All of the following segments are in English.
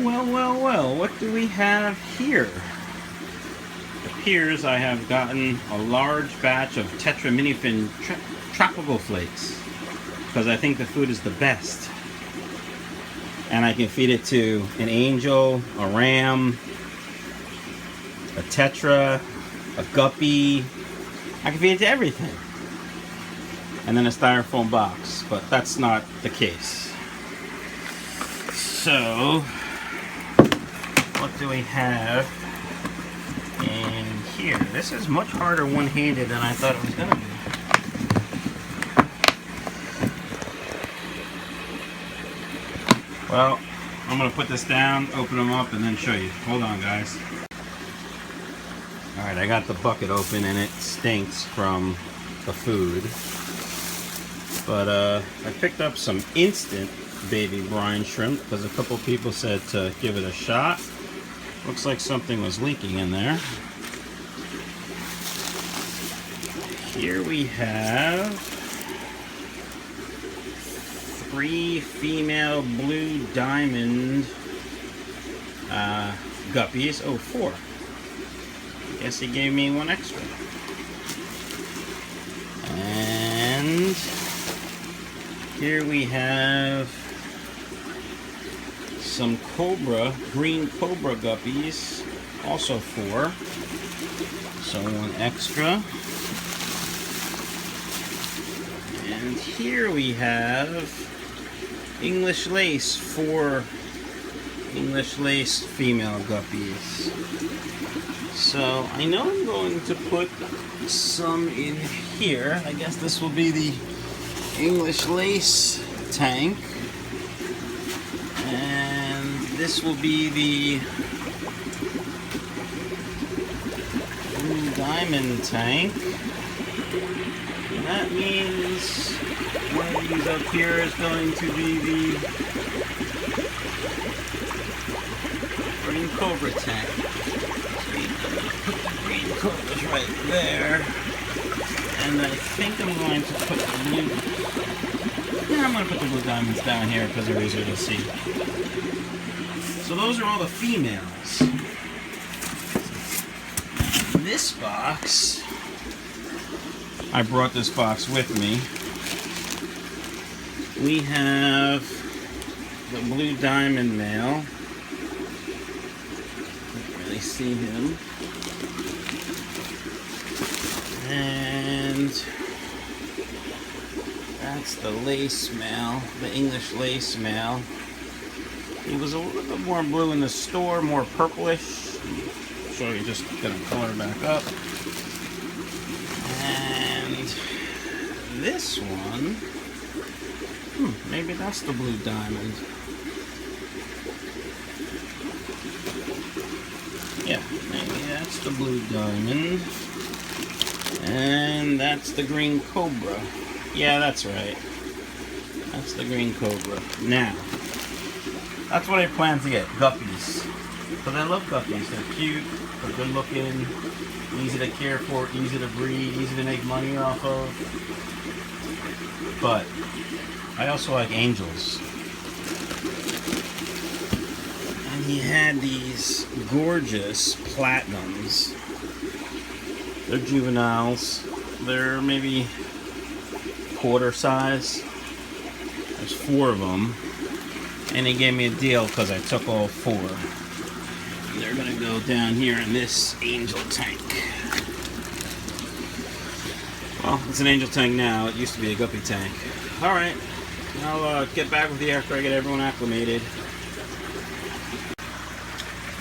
Well, what do we have here? It appears I have gotten a large batch of Tetra Minifin Tropical Flakes because I think the food is the best. And I can feed it to an angel, a ram, a tetra, a guppy. I can feed it to everything. And then a styrofoam box, but that's not the case. So, what do we have in here? This is much harder one-handed than I thought it was going to be. Well, I'm going to put this down, open them up, and then show you. Hold on, guys. Alright, I got the bucket open and it stinks from the food. But I picked up some instant baby brine shrimp because a couple people said to give it a shot. Looks like something was leaking in there. Here we have 3 female blue diamond guppies. Oh, 4. Guess he gave me 1 extra. And here we have some Green Cobra guppies, also 4. So 1 extra. And here we have English Lace, 4 English Lace female guppies. So I know I'm going to put some in here. I guess this will be the English Lace tank. And this will be the Blue Diamond tank. And that means one of these up here is going to be the Green Cobra tank. Put the Green Cobras right there. And I think I'm going to put the blue... Yeah, I'm going to put the blue diamonds down here because they're easier to see. So those are all the females. In this box, I brought this box with me. We have the blue diamond male. Can't really see him. And that's the lace male, the English lace male. He was a little bit more blue in the store, more purplish. So you're just gonna color back up. And this one, maybe that's the blue diamond. Yeah, maybe that's the blue diamond. And that's the Green Cobra. Yeah, that's right. That's the Green Cobra. Now, that's what I plan to get, guppies. Because I love guppies. They're cute, they're good looking, easy to care for, easy to breed, easy to make money off of. But I also like angels. And he had these gorgeous platinums. They're juveniles. They're maybe quarter size. There's 4 of them. And he gave me a deal because I took all 4. And they're going to go down here in this angel tank. Well, it's an angel tank now. It used to be a guppy tank. Alright. I'll get back with you after I get everyone acclimated.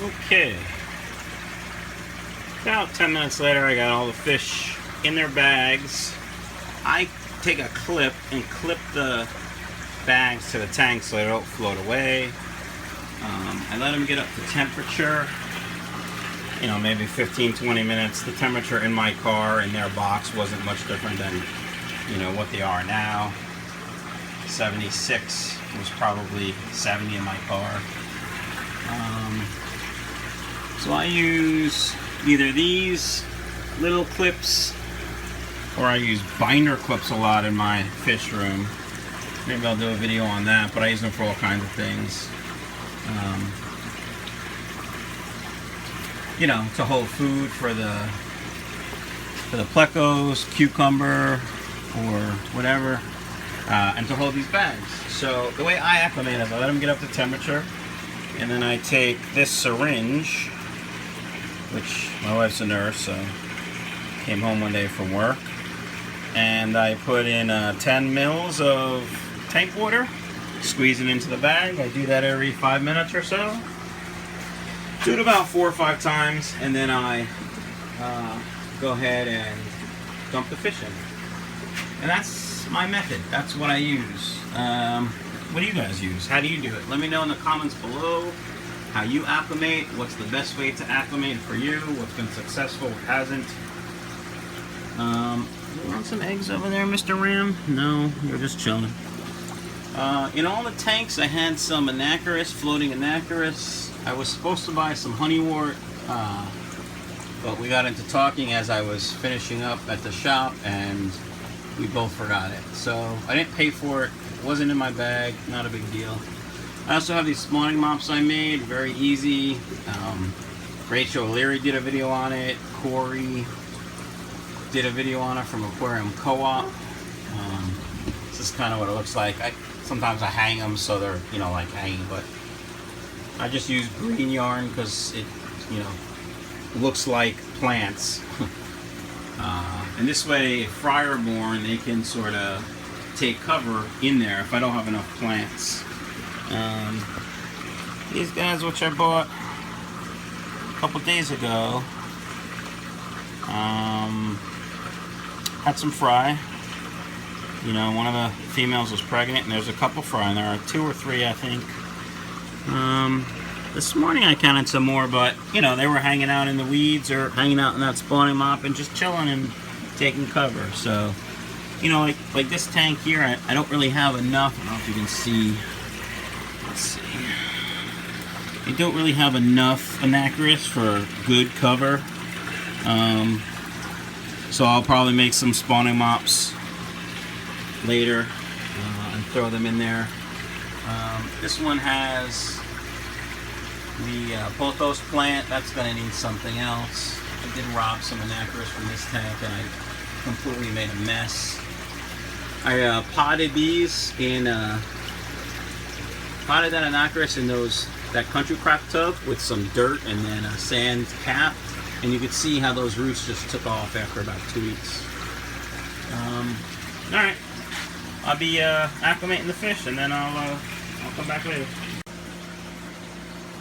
Okay. About 10 minutes later, I got all the fish in their bags. I take a clip and clip the bags to the tank so they don't float away. I let them get up to temperature. You know, maybe 15-20 minutes. The temperature in my car, in their box, wasn't much different than, you know, what they are now. 76 was probably 70 in my car. So I use either these little clips or I use binder clips a lot in my fish room. Maybe I'll do a video on that, but I use them for all kinds of things. you know, to hold food for the plecos, cucumber, or whatever, and to hold these bags. So the way I acclimate is I let them get up to temperature, and then I take this syringe, which my wife's a nurse, so came home one day from work, and I put in 10 mils of tank water, squeeze it into the bag. I do that every 5 minutes or so. Do it about 4 or 5 times, and then I go ahead and dump the fish in. And that's my method. That's what I use. What do you guys use? How do you do it? Let me know in the comments below how you acclimate. What's the best way to acclimate for you? What's been successful? What hasn't? You want some eggs over there, Mr. Ram? No, you're just chilling. In all the tanks, I had some Anacharis, floating Anacharis. I was supposed to buy some honeywort, but we got into talking as I was finishing up at the shop, and we both forgot it. So I didn't pay for it. It wasn't in my bag. Not a big deal. I also have these spawning mops I made. Very easy. Rachel O'Leary did a video on it. Corey did a video on it from Aquarium Co-op. This is kind of what it looks like. Sometimes I hang them so they're, you know, like hanging, but I just use green yarn because it, you know, looks like plants. And this way, if fry are born, they can sort of take cover in there if I don't have enough plants. These guys, which I bought a couple days ago, had some fry. You know, one of the females was pregnant, and there's a couple fry, and there are 2 or 3, I think. This morning I counted some more, but, you know, they were hanging out in the weeds or hanging out in that spawning mop and just chilling and taking cover. So, you know, like this tank here, I don't really have enough. I don't know if you can see. Let's see. I don't really have enough Anacharis for good cover. So I'll probably make some spawning mops later and throw them in there. This one has the pothos plant. That's going to need something else. I did rob some Anacharis from this tank, and I completely made a mess. I potted these in potted that Anacharis in that country crop tub with some dirt and then a sand cap, and you could see how those roots just took off after about 2 weeks. All right, I'll be acclimating the fish, and then I'll come back later.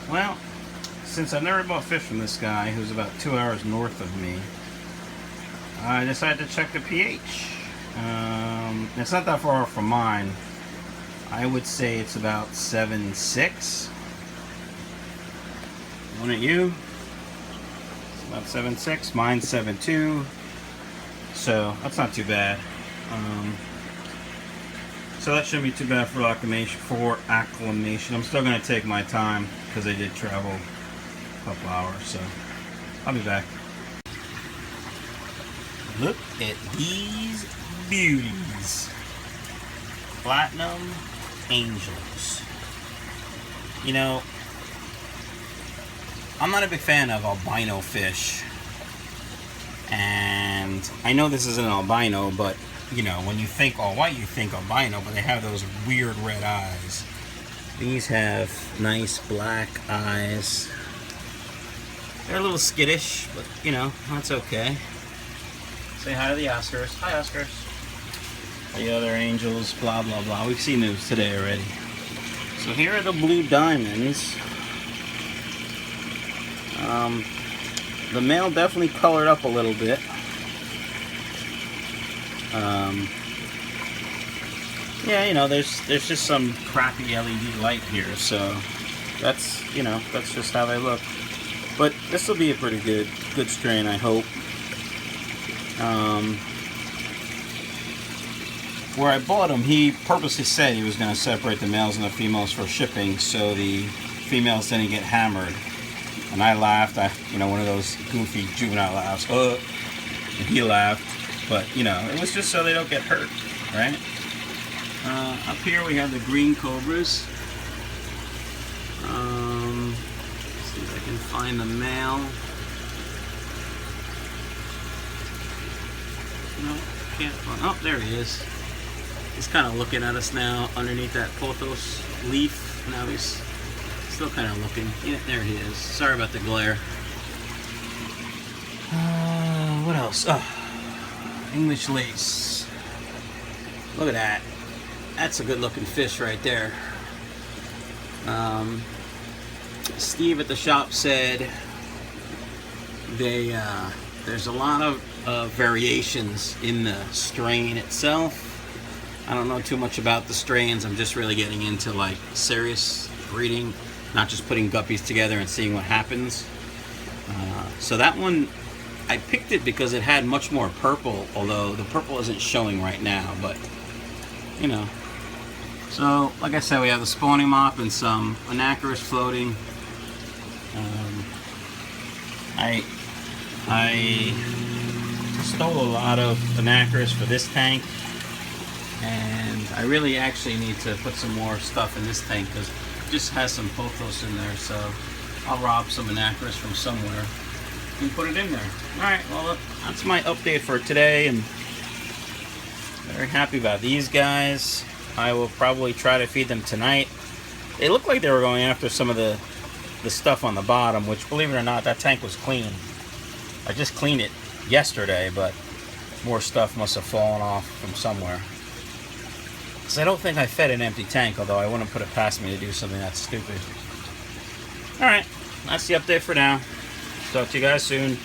Well, since I've never bought fish from this guy, who's about 2 hours north of me, I decided to check the pH. It's not that far from mine. I would say it's about 7.6. One at you. It's about 7.6. Mine's 7.2. So that's not too bad. So that shouldn't be too bad for acclimation. I'm still going to take my time because I did travel a couple hours. So I'll be back. Look at these beauties. Platinum Angels. You know, I'm not a big fan of albino fish. And I know this isn't an albino, but you know, when you think all white, you think albino, but they have those weird red eyes. These have nice black eyes. They're a little skittish, but you know, that's okay. Say hi to the Oscars. Hi, Oscars. The other angels, blah, blah, blah. We've seen those today already. So here are the blue diamonds. The male definitely colored up a little bit. Yeah, you know, there's just some crappy LED light here, so that's, you know, that's just how they look. But this will be a pretty good strain, I hope. Where I bought him, he purposely said he was going to separate the males and the females for shipping, so the females didn't get hammered. And I laughed, you know, one of those goofy juvenile laughs. And he laughed, but you know, it was just so they don't get hurt, right? Up here we have the Green Cobras. Let's see if I can find the male. No, can't find. Oh, there he is. He's kind of looking at us now underneath that pothos leaf. Now he's still kind of looking. Yeah, there he is. Sorry about the glare. What else? Oh, English lace. Look at that. That's a good looking fish right there. Steve at the shop said there's a lot of variations in the strain itself. I don't know too much about the strains. I'm just really getting into like serious breeding, not just putting guppies together and seeing what happens. So that one, I picked it because it had much more purple, although the purple isn't showing right now, but you know. So like I said, we have the spawning mop and some anacris floating. I stole a lot of anacris for this tank, and I really actually need to put some more stuff in this tank because it just has some pothos in there, so I'll rob some anacris from somewhere and put it in there. Alright, well that's my update for today, and very happy about these guys. I will probably try to feed them tonight. They look like they were going after some of the stuff on the bottom, which, believe it or not, that tank was clean. I just cleaned it yesterday, but more stuff must have fallen off from somewhere. Because I don't think I fed an empty tank, although I wouldn't put it past me to do something that's stupid. Alright, that's the update for now. Talk to you guys soon.